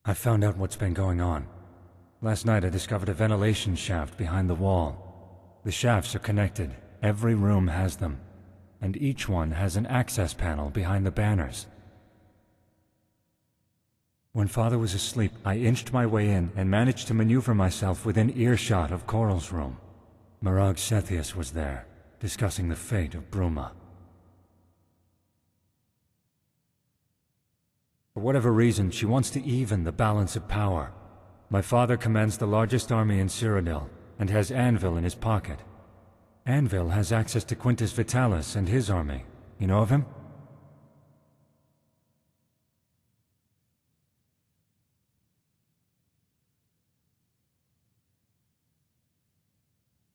I found out what's been going on. Last night I discovered a ventilation shaft behind the wall. The shafts are connected. Every room has them. And each one has an access panel behind the banners. When Father was asleep, I inched my way in and managed to maneuver myself within earshot of Coral's room. Mirag Sethius was there, discussing the fate of Bruma. For whatever reason, she wants to even the balance of power. My father commands the largest army in Cyrodiil, and has Anvil in his pocket. Anvil has access to Quintus Vitalis and his army. You know of him?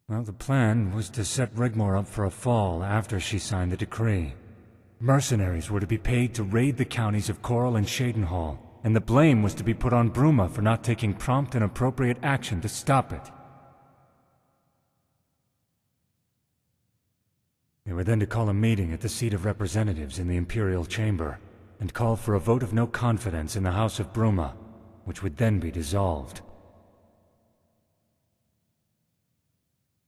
Well, the plan was to set Rigmor up for a fall after she signed the decree. Mercenaries were to be paid to raid the counties of Coral and Shadenhall, and the blame was to be put on Bruma for not taking prompt and appropriate action to stop it. They were then to call a meeting at the seat of representatives in the Imperial Chamber, and call for a vote of no confidence in the House of Bruma, which would then be dissolved.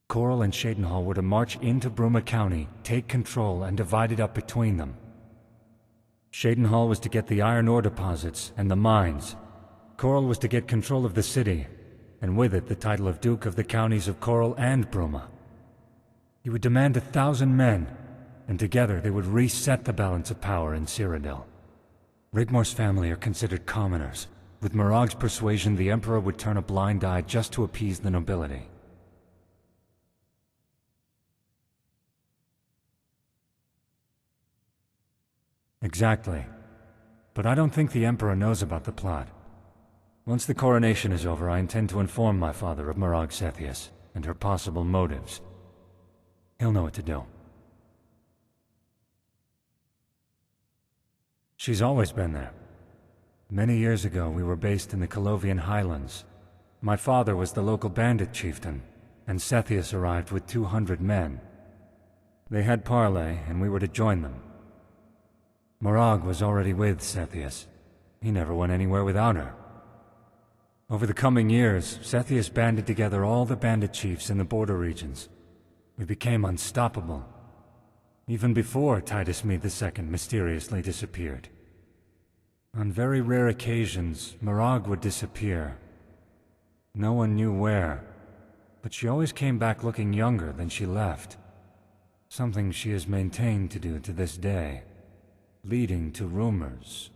Coral and Shadenhall were to march into Bruma County, take control, and divide it up between them. Shadenhall was to get the iron ore deposits and the mines. Coral was to get control of the city, and with it the title of Duke of the counties of Coral and Bruma. He would demand 1,000 men, and together they would reset the balance of power in Cyrodiil. Rigmor's family are considered commoners. With Mirag's persuasion, the Emperor would turn a blind eye just to appease the nobility. Exactly. But I don't think the Emperor knows about the plot. Once the coronation is over, I intend to inform my father of Mirag Sethius and her possible motives. He'll know what to do. She's always been there. Many years ago, we were based in the Colovian Highlands. My father was the local bandit chieftain, and Sethius arrived with 200 men. They had parley, and we were to join them. Mirag was already with Sethius. He never went anywhere without her. Over the coming years, Sethius banded together all the bandit chiefs in the border regions. We became unstoppable. Even before Titus Mede II mysteriously disappeared. On very rare occasions, Mirag would disappear. No one knew where, but she always came back looking younger than she left. Something she has maintained to do to this day, leading to rumors.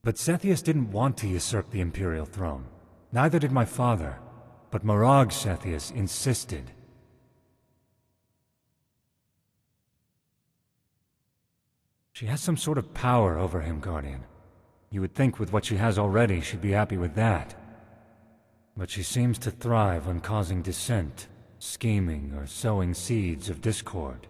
But Sethius didn't want to usurp the Imperial throne. Neither did my father, but Mirag Sethius insisted. She has some sort of power over him, Guardian. You would think with what she has already, she'd be happy with that. But she seems to thrive on causing dissent, scheming, or sowing seeds of discord.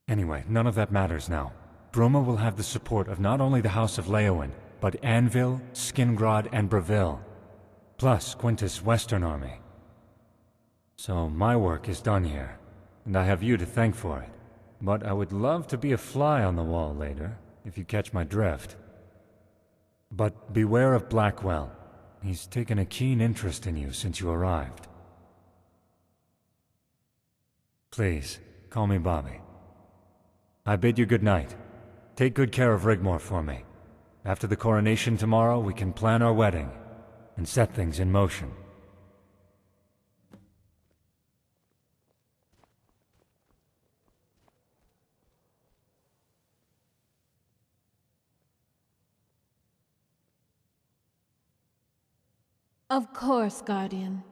Anyway, none of that matters now. Bruma will have the support of not only the House of Leowen, but Anvil, Skingrad, and Breville, plus Quintus' Western Army. So my work is done here, and I have you to thank for it. But I would love to be a fly on the wall later, if you catch my drift. But beware of Blackwell. He's taken a keen interest in you since you arrived. Please, call me Bobby. I bid you good night. Take good care of Rigmor for me. After the coronation tomorrow, we can plan our wedding and set things in motion. Of course, Guardian.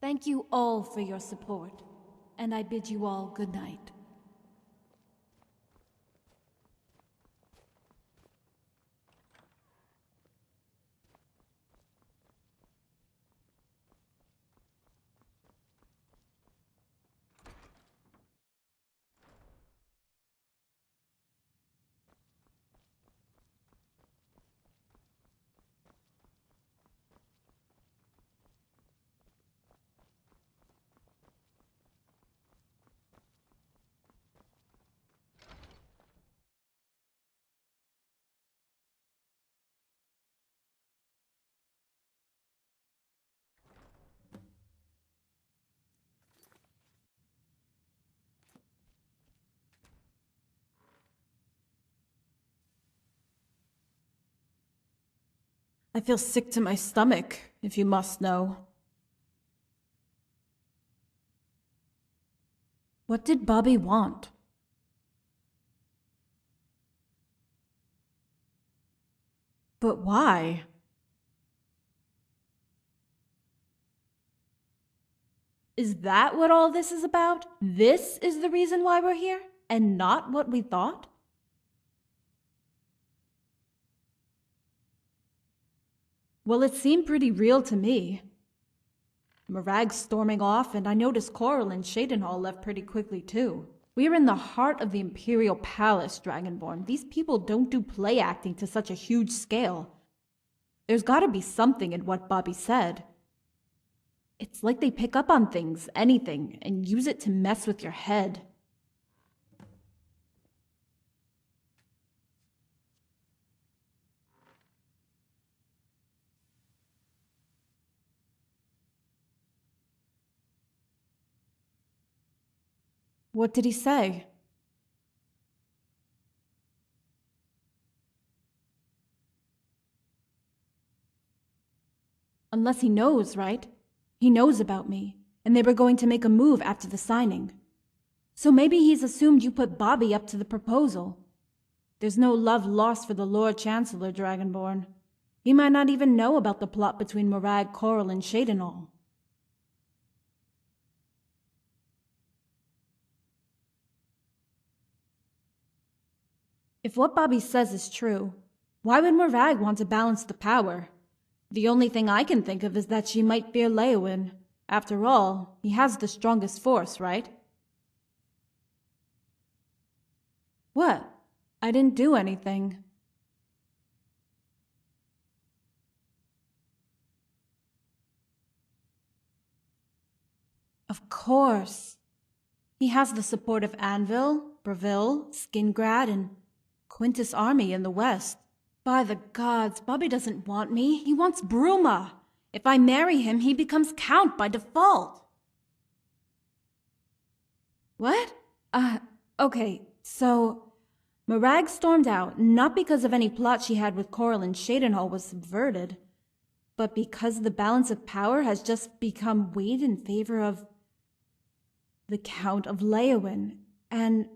Thank you all for your support, and I bid you all good night. I feel sick to my stomach, if you must know. What did Bobby want? But why? Is that what all this is about? This is the reason why we're here, and not what we thought? Well, it seemed pretty real to me. Morag storming off, and I noticed Coral and Shadenhall left pretty quickly too. We are in the heart of the Imperial Palace, Dragonborn. These people don't do play acting to such a huge scale. There's gotta be something in what Bobby said. It's like they pick up on things, anything, and use it to mess with your head. What did he say? Unless he knows, right? He knows about me, and they were going to make a move after the signing. So maybe he's assumed you put Bobby up to the proposal. There's no love lost for the Lord Chancellor, Dragonborn. He might not even know about the plot between Morag, Coral, and Shadenhall. If what Bobby says is true, why would Morag want to balance the power? The only thing I can think of is that she might fear Leowyn. After all, he has the strongest force, right? What? I didn't do anything. Of course. He has the support of Anvil, Breville, Skingrad, and Quintus' army in the west. By the gods, Bobby doesn't want me. He wants Bruma. If I marry him, he becomes Count by default. What? Okay, so Morag stormed out, not because of any plot she had with Coral and Shadenhall was subverted, but because the balance of power has just become weighed in favor of the Count of Leowyn, and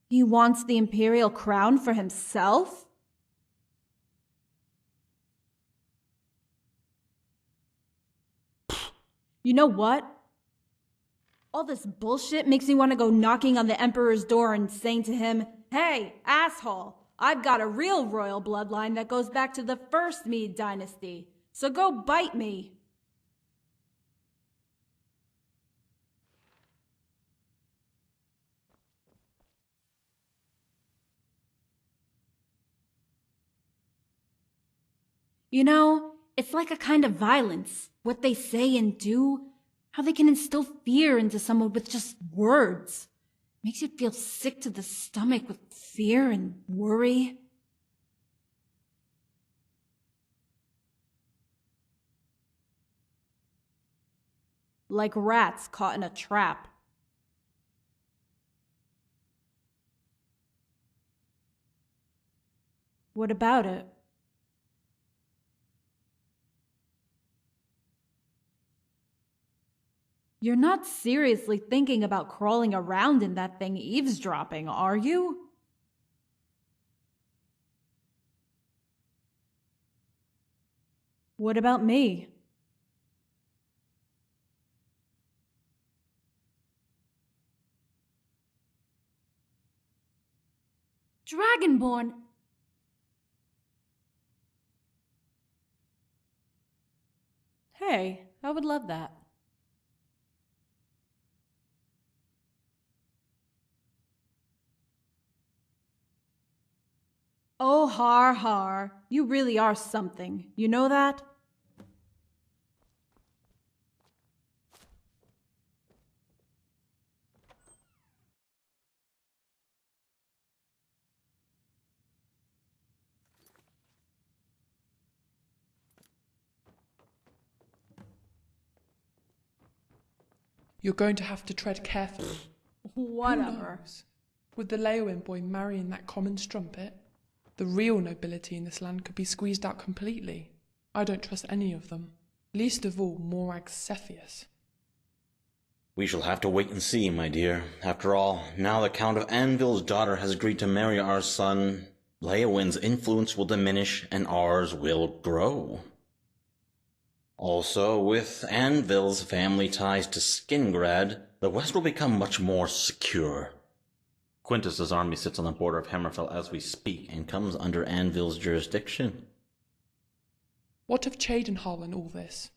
he wants the imperial crown for himself? You know what? All this bullshit makes me want to go knocking on the Emperor's door and saying to him, "Hey, asshole, I've got a real royal bloodline that goes back to the first Mede dynasty, so go bite me." You know, it's like a kind of violence. What they say and do, how they can instill fear into someone with just words. Makes you feel sick to the stomach with fear and worry. Like rats caught in a trap. What about it? You're not seriously thinking about crawling around in that thing eavesdropping, are you? What about me? Dragonborn! Hey, I would love that. Oh, har har. You really are something. You know that? You're going to have to tread carefully. Whatever. Who knows? With the Leowyn boy marrying that common strumpet, the real nobility in this land could be squeezed out completely. I don't trust any of them. Least of all, Morag Cepheus. We shall have to wait and see, my dear. After all, now the Count of Anvil's daughter has agreed to marry our son, Leowin's influence will diminish and ours will grow. Also, with Anvil's family ties to Skingrad, the West will become much more secure. Quintus's army sits on the border of Hammerfell as we speak and comes under Anvil's jurisdiction. What of Cheydinhal in all this?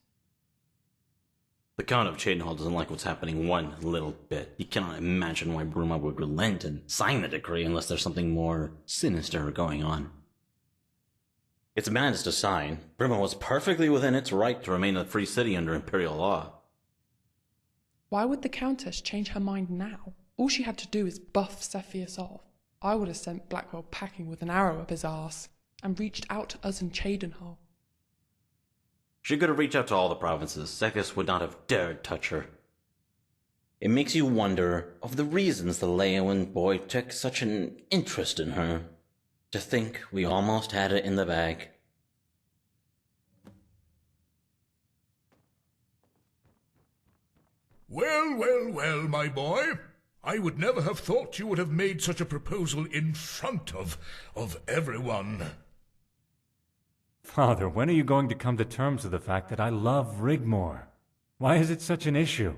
The Count of Cheydinhal doesn't like what's happening one little bit. He cannot imagine why Bruma would relent and sign the decree unless there's something more sinister going on. It's madness to sign. Bruma was perfectly within its right to remain a free city under Imperial law. Why would the Countess change her mind now? All she had to do is buff Cepheus off. I would have sent Blackwell packing with an arrow up his arse and reached out to us in Cheydinhal. She could have reached out to all the provinces. Cepheus would not have dared touch her. It makes you wonder of the reasons the Leowin boy took such an interest in her. To think we almost had it in the bag. Well, well, well, my boy. I would never have thought you would have made such a proposal in front of everyone. Father, when are you going to come to terms with the fact that I love Rigmore? Why is it such an issue?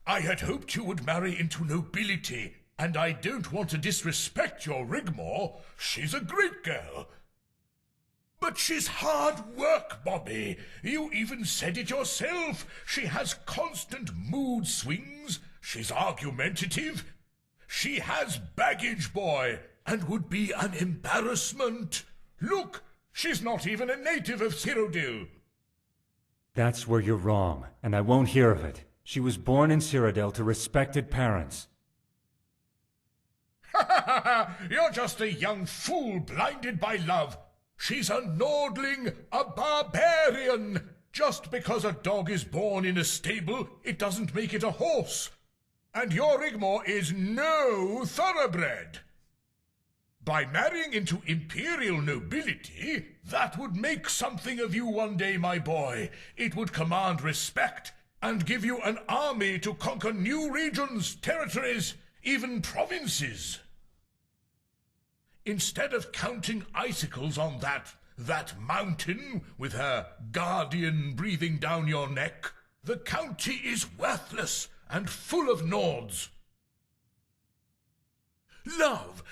I had hoped you would marry into nobility, and I don't want to disrespect your Rigmore. She's a great girl. But she's hard work, Bobby. You even said it yourself. She has constant mood swings. She's argumentative. She has baggage, boy, and would be an embarrassment. Look, she's not even a native of Cyrodiil. That's where you're wrong, and I won't hear of it. She was born in Cyrodiil to respected parents. Ha ha ha ha! You're just a young fool blinded by love. She's a Nordling, a barbarian. Just because a dog is born in a stable, it doesn't make it a horse. And your Rigmore is no thoroughbred. By marrying into imperial nobility, that would make something of you one day, my boy. It would command respect and give you an army to conquer new regions, territories, even provinces. Instead of counting icicles on that mountain with her guardian breathing down your neck, the county is worthless and full of Nords. Love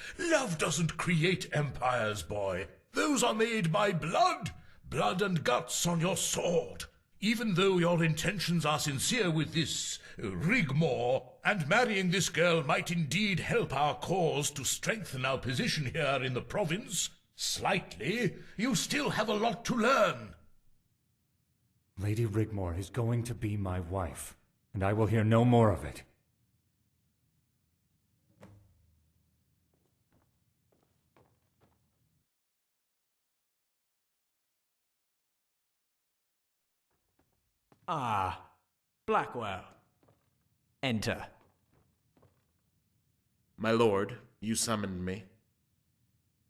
doesn't create empires, boy. Those are made by blood and guts on your sword. Even though your intentions are sincere with this Rigmore, and marrying this girl might indeed help our cause to strengthen our position here in the province, slightly, you still have a lot to learn. Lady Rigmore is going to be my wife, and I will hear no more of it. Ah, Blackwell. Enter. My lord, you summoned me.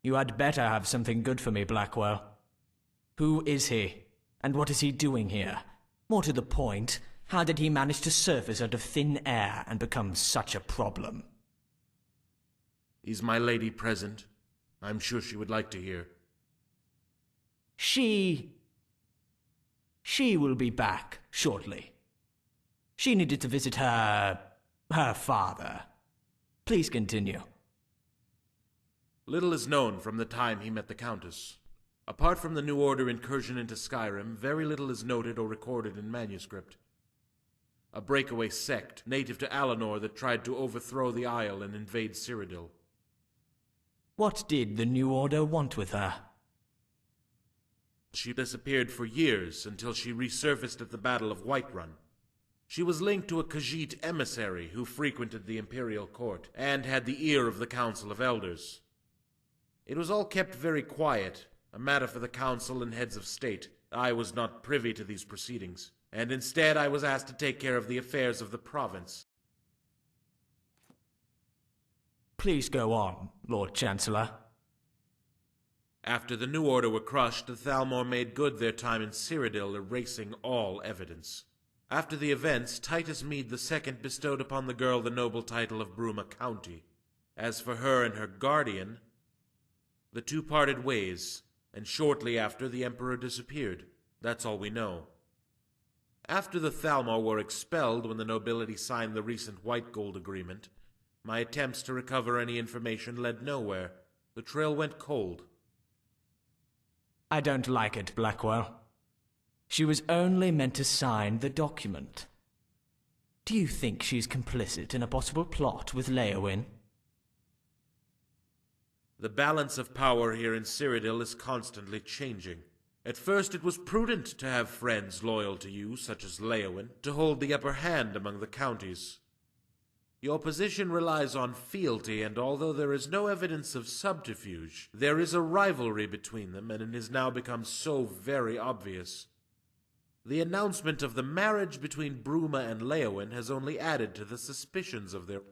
You had better have something good for me, Blackwell. Who is he? And what is he doing here? More to the point, how did he manage to surface out of thin air and become such a problem? Is my lady present? I'm sure she would like to hear. She will be back shortly. She needed to visit her father. Please continue. Little is known from the time he met the Countess. Apart from the New Order incursion into Skyrim, very little is noted or recorded in manuscript. A breakaway sect, native to Alinor, that tried to overthrow the Isle and invade Cyrodiil. What did the New Order want with her? She disappeared for years until she resurfaced at the Battle of Whiterun. She was linked to a Khajiit emissary who frequented the Imperial Court and had the ear of the Council of Elders. It was all kept very quiet, a matter for the Council and heads of state. I was not privy to these proceedings, and instead I was asked to take care of the affairs of the province. Please go on, Lord Chancellor. After the New Order were crushed, the Thalmor made good their time in Cyrodiil, erasing all evidence. After the events, Titus Mede II bestowed upon the girl the noble title of Bruma County. As for her and her guardian, the two parted ways, and shortly after the Emperor disappeared. That's all we know. After the Thalmor were expelled when the nobility signed the recent White Gold Agreement, my attempts to recover any information led nowhere. The trail went cold. I don't like it, Blackwell. She was only meant to sign the document. Do you think she's complicit in a possible plot with Leowyn? The balance of power here in Cyrodiil is constantly changing. At first it was prudent to have friends loyal to you, such as Leowyn, to hold the upper hand among the counties. Your position relies on fealty, and although there is no evidence of subterfuge, there is a rivalry between them, and it has now become so very obvious. The announcement of the marriage between Bruma and Leowyn has only added to the suspicions of their